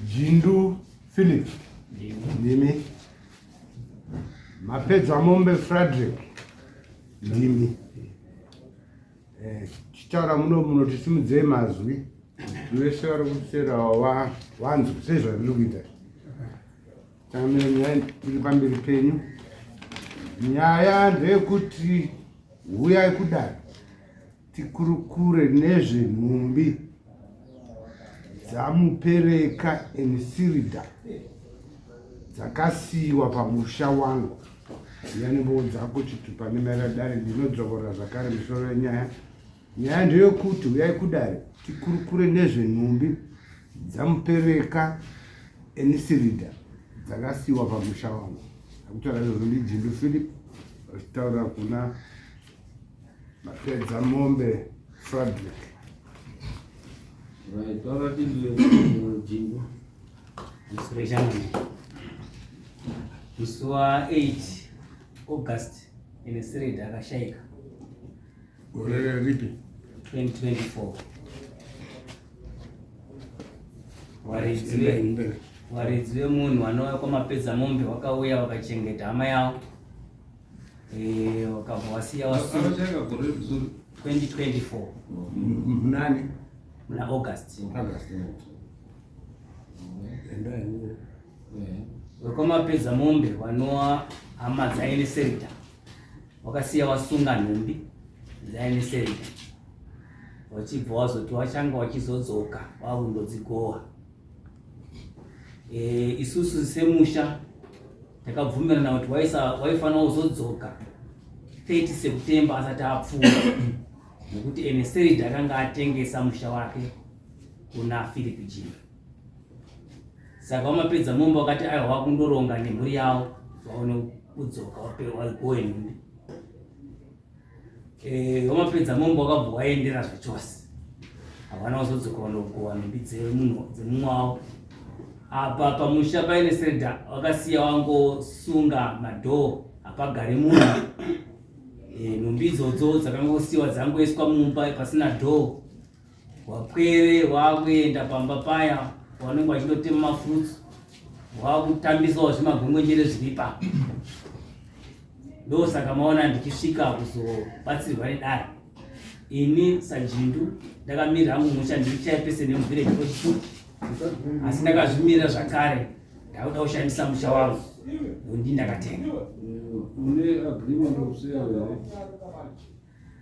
Jindu Philip ndimi. Mapedzamombe Frederick ndimi. Tichitaura muno tisimudzei mazwi wese vari kutserawo wanzwa sezvandiri kuita. Tamira nyaya iri pamberi penyu. Nyaya ndeyekuti huyai kudai tikurukure nezvenhumbi dzamupereka Ensilda dzakasiyiwa pamusha wangu. Yanimboudza kuti pane maradare ndinodzokorera zvakare misoro yenyaya. Nyaya ndeyekuti huyai kudai tikurukure nezvenhumbi dzamupereka Ensilda dzakasiyiwa pamusha wangu. Akutaura nezvombi Jindu Philip achitaura kuna Mapedzamombe Frederick. Right, all right, Jindu. Musi wa8 August Ensilda akashaika. Gore ripi? 2024. Waridzi wemunhu vanouya kwaMapedzamombe vakauya vakachengeta hama yavo. Vakabva vasiya 2024 Nani? muna August. VekwaMapedzamombe vanova hama dzaEnsilda vakasiya vasunga nhumbi dzaEnsilda vachibva vazoti vachanga vachizodzoka vakundodzigohwa. Isusu semusha takabvumirana kuti waifanira kuzodzoka 30 September asati apfuura nekuti Ensilda akanga atengesa musha wake kuna Philip Jindu. Saka vaMapedzamombe vakati aiwa kundoronga nemhuri yavo vaone kudzoka vagohwe nhumbi. vaMapedzamombe vakabva vaendera zvachose, havana kuzodzoka vandogohwa nhumbi dzemumwe wavo. Apa pamusha paEnsilda vakasiya vangosunga madhoo hapagare munhu. Nhumbi idzodzo dzakangosiyiwa dzangoiswa mumba pasina dhoo. Wapwere wakuenda pamba paya vanenge vachindotema mafurutsu wakutambisawo zvimagwengwenjere zviri ipapo. Ndosaka maona ndichisvika kuzobatsirwa nedare. Ini saJindu ndakamira hangu musha ndirichaya pese nemuvhireji pochifuti, asi ndakazvimira zvakare ndakuda kushandisa musha wangu ndondi ndakatenga. Une agreement okuseya here?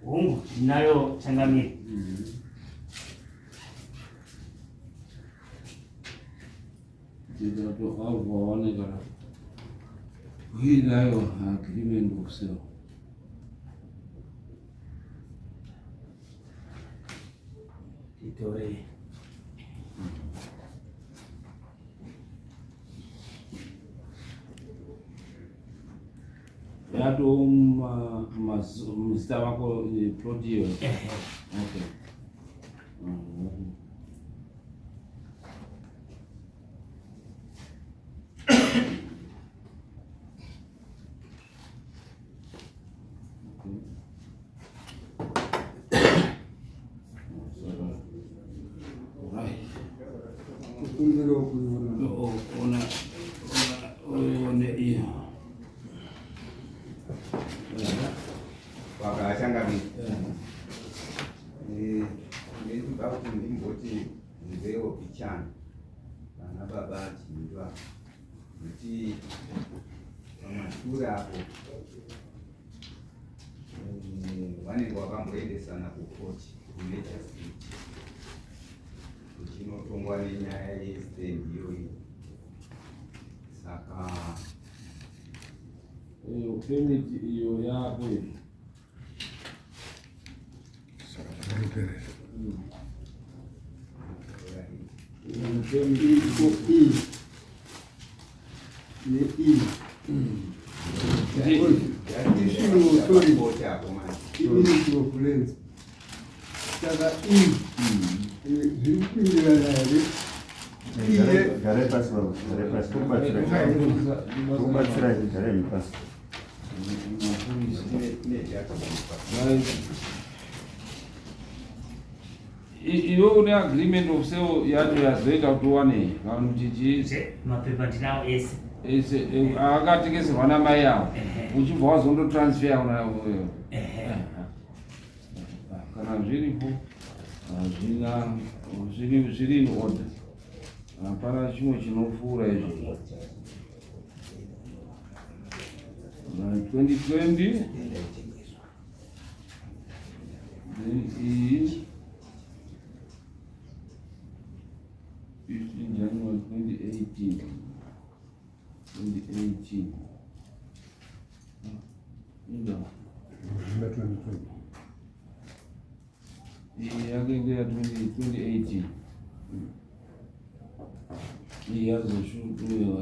Hongu ndinayo changamiri. Ndinatovaonekana uinayo agreement okuseya. Itore yato muzita wako plot hiyo. Okay. Vakashangamira. Ndinoda kuti ndimboti nzivewo pichana vana baba Jindu kuti pamashure apo vanenge vakamboendesana kukoti kuMajestic uchinotongwa nenyaya yestand iyoyi. Saka permit iyo yako iwe une agreement of sale yacho yazoita kuti uwane vanhu chichi mapepa ndinawo ese akatengeserwa namai avo uchibva wazondotransfer kuna kana zviripo zviri in order, hapana chimwe chinopfuura izvi. 2020 15 January 2018. Yakaendera 2018.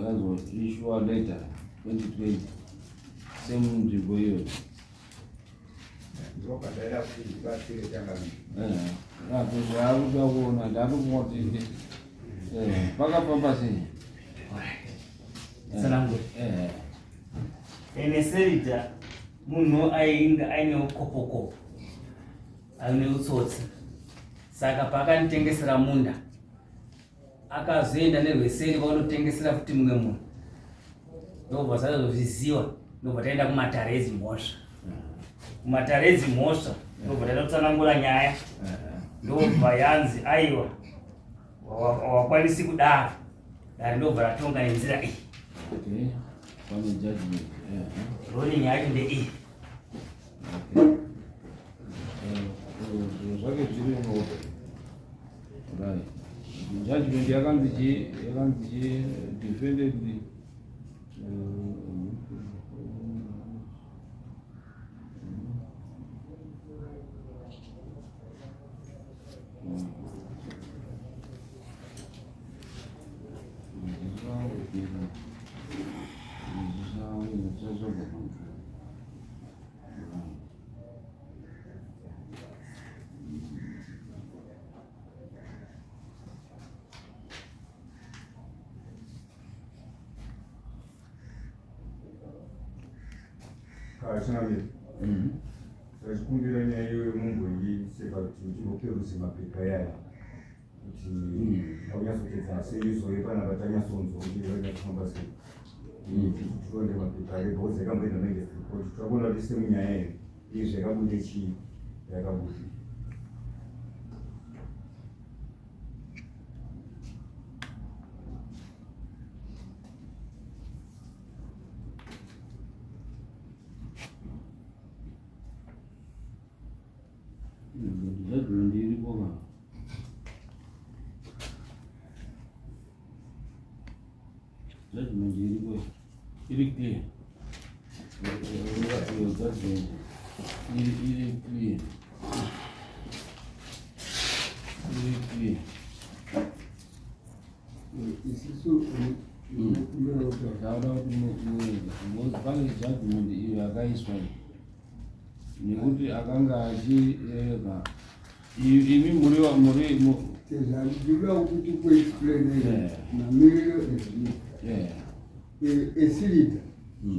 Yazoissuwa later 2020. Same nzvimbo iyo. Ndokadala kuti batsire changamira. Zvakuda kuona ndatomoti pakafamba sei. Sanangu. Ene Serita munhu ainga aine ukopokopo. Aine utsotsi. Saka pakanitengesera munda. Akazoenda nerweseri kwanotengesera futi mumwe munhu. Ndobva zvazozviziwa. Ndobva taenda kumatarezi mhosva. Kumatarezi mhosva ndobva taenda kutsanangura nyaya. Ndobva yanzi aiwa wakwanisi kudaro. Ndobva ratonga nenzira iyi. Pane judgment. Roni yacho ndeiyi. Zvake zviri muope. Right. Judgment yakanzi defended Changamira. Zvikumbira nyaya iwe mumbongi seka kuti uchiroperusa mapepa yayo kuti aunyatsoteedzana sei izove pana vatanyatsoonzwa kuti vanyatofamba sei kuti tione mapepa ake bhozi yakamboenda negesripoti takaona kuti semunyaya here iyi zvakabude chii yakabude judgment iripo kana judgment iripo iri clear. Judgment iri clear. isisu Taura kuti pane judgment iyo yakaiswa nekuti akanga achiereka imi muri ndinoda kuti kuexplain mamiriro esirita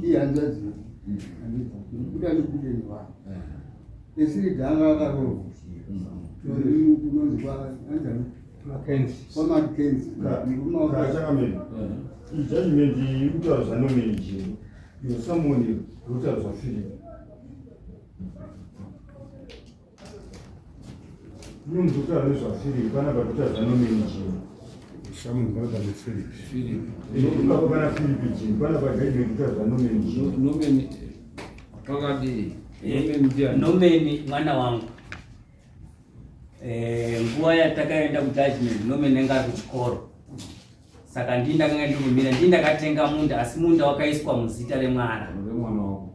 ihanzvadzi kuda nekudeni vanhu esirita anga akarohwa kunonzi kwaanzani kwamakenzi Changamira. Judgment iri kutaurwa nomeni chero. Iyo samoni kutaurwa Philip. Munhu kutaurwa nezvaPhilip kana kutaurwa nomeni chero. Samuel brother with Philip. Ipapo kana Philip chero kana judgment kutaurwa nomeni chero. nomeni pakadi nomeni ndiani Nomeni mwana wangu. Nguva yatakaenda kujudgment nomeni anga ari kuchikoro. Saka ndakanga ndikumira ndakatenga munda asi munda wakaiswa muzita remwana. remwana wako.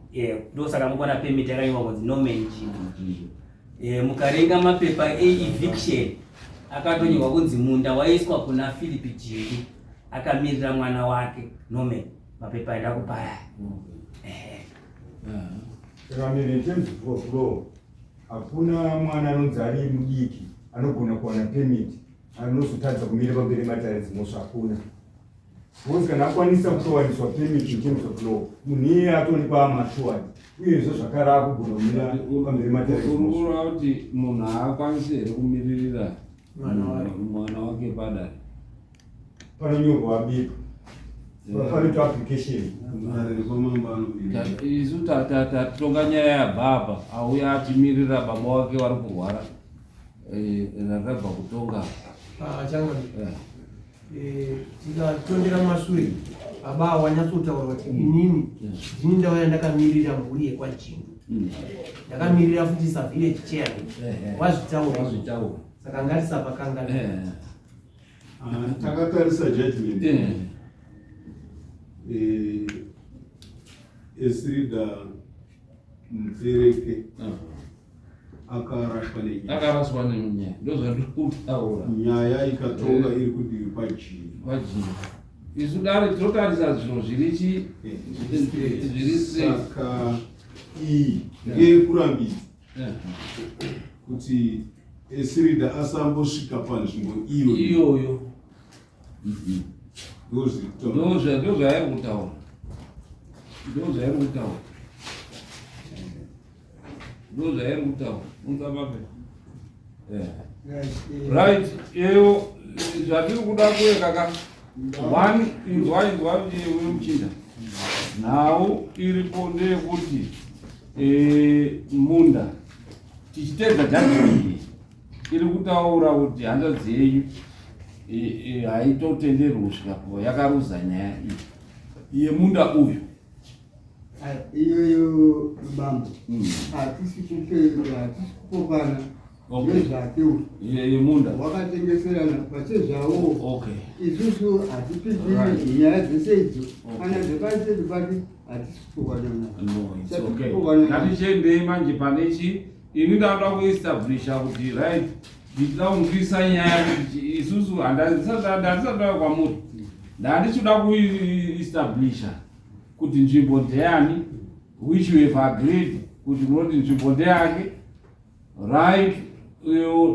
Ndo saka mukona permit yakanyorwa kunzi nomeni chino. Mukarenga mapepa eviction akatonyorwa kunzi munda waiswa kuna Philip Jingu akamirira mwana wake nomeni. Mapepa enda kupaya. Changamira, in terms of law, hakuna mwana anonzi ari mudiki anogona kuwana permit anozotadza kumira pamberi matarezi mhosva hakuna. Because kana akwanisa kutowaniswa permit in terms of law, munhu iye atoonekwa amatured uyezve zvakare akugona kumira pamberi matarezi mhosva. Urikuona kuti munhu haakwanisi here kumiririra mwana wake padare panonyorwa biko panoitwa application isu tatonga nyaya yababa auya atimirira baba wake vari kurwara rakabva kutonga changa tikatondera mashure baba wanyatsotaura kuti inini ndini ndauya ndakamirira mhuri yekwajingu ndakamirira futi savillage chairman wazvitaura saka ngatisapakanga takatarisa judgment Esirida Mtereke akaraswa nenyaya ndozvandikutaura nyaya ikatonga iri kudivi pachii isu dare tinotarisa zvinhu zviri saka iyi ngeyekurambidza kuti Esirida asambosvika panzvimbo iyoyo ndozvairi kutaura ungabape right iyo zvatiri kuda kuye kaka one inzwa wemuchinda nhau iripo ndeyekuti munda tichitedza judgment iri kutaura kuti handa dzenyu haitotenderwi kusvika kuva yakaruza nyaya iyi yemunda uyu iyoyo bambo hatisi kupokana nezvakeu yemunda wakatengeserana pachezvawo isusu hatipindiri nyaya dzese idzo kana dzepaisedu pati hatisi kupokana ngatichendei manje panechi ini ndanoda kuestablisha kuti right ndichida kunzwisa nyaya kuti isusu handisatauya kwamuri ndandichida kuestablisha kuti nzvimbo ndeyani which we have agreed kuti munoti nzvimbo ndeyake right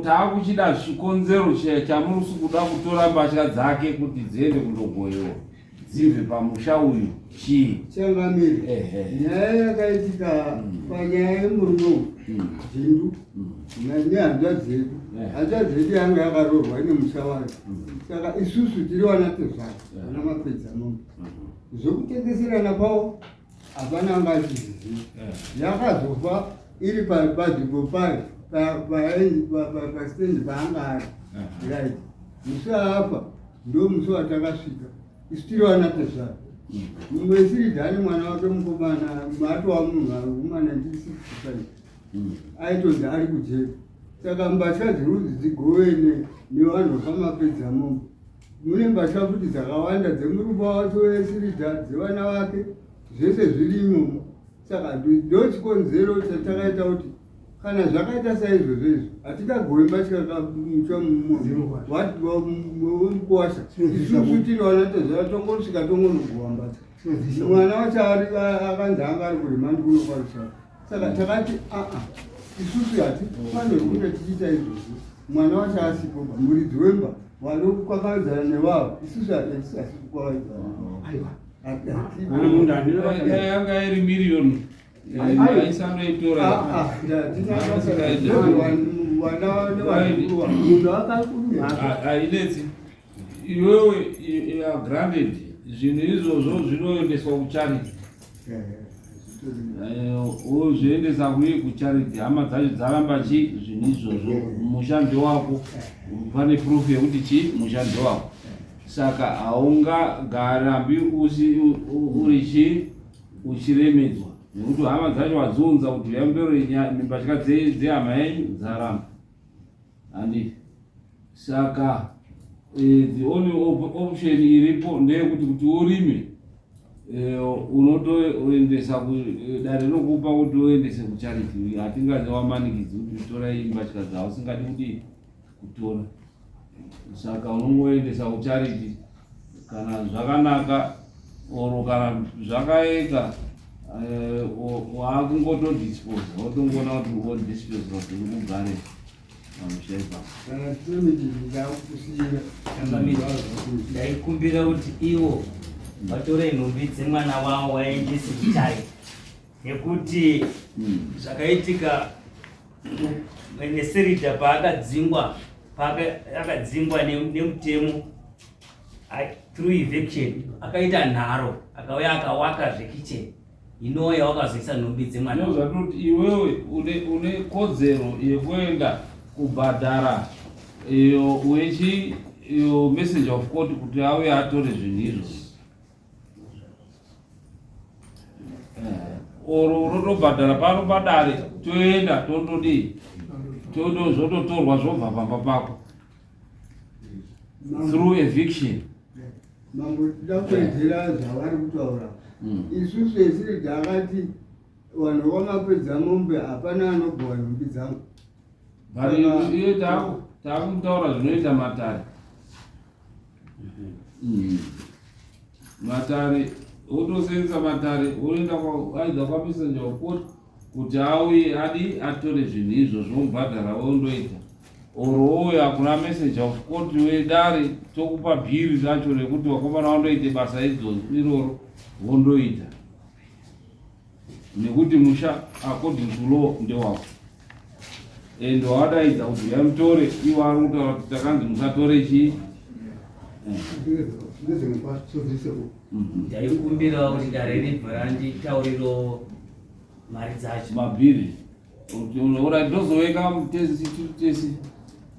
taakuchida chikonzero chamuri kuda kutora mbatya dzake kuti dziende kundogoyewa dzibve pamusha uyu chii changamiri nyaya yakaitika panyaya yemurume jindu nehanzva dzedu hanzva dzedu yanga yakarorwa ine musha wayo saka isusu tiri wana tezvake vana mapedza mombe zvokutengeserana kwavo hapana anga achiziziva yakazofa iri panzvimbo payo pastendi paanga ari right musi aapa ndo musi watakasvika isu tiri wana tezvake mumwe Esiridha mwana wake mukomana matova munhu arumana 1965 aitonzi ari kujeka saka mbatya dzerudzi dzigove nevanhu vamapedza mombe mune mbatya futi dzakawanda dzemurume wacho Esiridha dzevana vake zvese zvirimo saka ndo chikonzero chatakaita kuti kana zvakaita saizvozvo izvo hatingagove mbatya kamukuwasha isusu tiri wana tezvaa tongosvika tongonogova mbatya mwana wacho akanzi anga ari kuremandi kunokwarishaa saka takati isusu hatifanirwi kunge tichiita izvozvo mwana wacho asipo muridzi wemba wari kwakadzana nevavo isusu hatisi kukwavadzana yanga iri miriyoni aisandoitora ainetsi iwewe granted zvinhu izvozvo zvinoendeswa kucharity zvoendesa kucharity hama dzacho dzaramba chi zvinhu izvozvo mushando wako pane proof yekuti chi mushando wako saka haungagarambi uri chi uchiremedzwa nekuti hama dzacho wadziunza kuti yambero mbatya dzehama yenyu dzaramba handi saka the only option iripo ndeyekuti urime unotoendesa dare rokupa kuti uendese kucharity hatingati wamanikidzi kuti torai mbatya dzavo usingadi kuti kutora saka unongoendesa kucharity kana zvakanaka oro kana zvakaeka wakungotodispose wotongoona kuti wodispose kuti uri kugare pamushepa ndaikumbira kuti iwo vatore nhumbi dzemwana wavo waendese kucharity nekuti zvakaitika neSeridha paakadzingwa akadzingwa nemutemo through eviction, akaita nharo, akauya akawaka zvekicheni, inouya wakazoisa nhumbi dzemwana. Zvatoti iwewe une kodzero yekuenda kubhadhara iyo message of court kuti auye atore zvinhu izvo. Oro unotobhadhara pano padare, toenda tondodii, zvototorwa zvobva pamba pako through eviction. Mambo tidakwedzera zvavari kutaura. Isusu esiri takati vanhu vamapedza mombe hapana anogwa nhumbi dzangu. Iye takumutaura zvinoita Matare. Matare wotosenzesa Matare woenda aidha kwamessenger of court kuti auye atore zvinhu izvo zvomubhadhara wondoita. Oro wouya kuna messenger of court wedare tokupa bhiri racho rekuti wakomana wandoite basa iroro wondoita. Nekuti musha according to law ndewako. Endo wadaidza kuti yamutore iwo ari kutaura kuti takanzi musatore chii. Ndaikumbira kuti dare ribvarandi tauriro mari dzacho mabhiri ora ndozoweka mutesi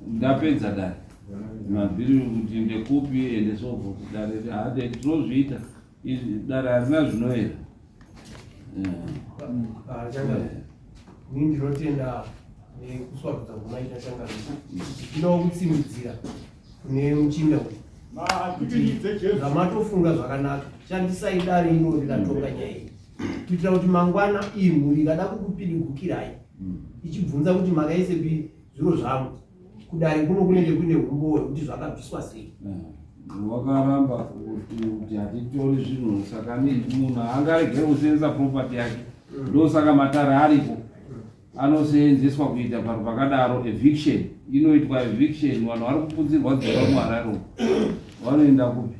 ndapedza dare mabhiri kuti ndekupi ende sovho dare hade tinozviita dare harina zvinoera. Ini ndinotenda nekuswavudza kumaita changadzo tinoda kutsimudzira kune muchinda kuti zvamatofunga zvakanaka, shandisai dare ino rikatonga nyaya iyi kuitira kuti mangwana iyi mhuri ikada kukupirigukirai ichibvunza kuti makaisepi zviro zvangu kudare kuno kunenge kune umbowe kuti zvakabviswa sei. Wakaramba kuti hatitori zvinhu saka munhu angaregere kusenzesa property yake. Ndosaka Matare aripo anosenzeswa kuita paro pakadaro. Eviction inoitwa eviction, vanhu vari kupudzirwa dzimba muHarare vanoenda kupi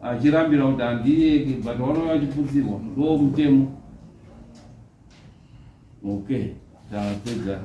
achirambira kuti handiyeke but vanouya vachipudzirwa ndo mutemo. Okay, tapedza.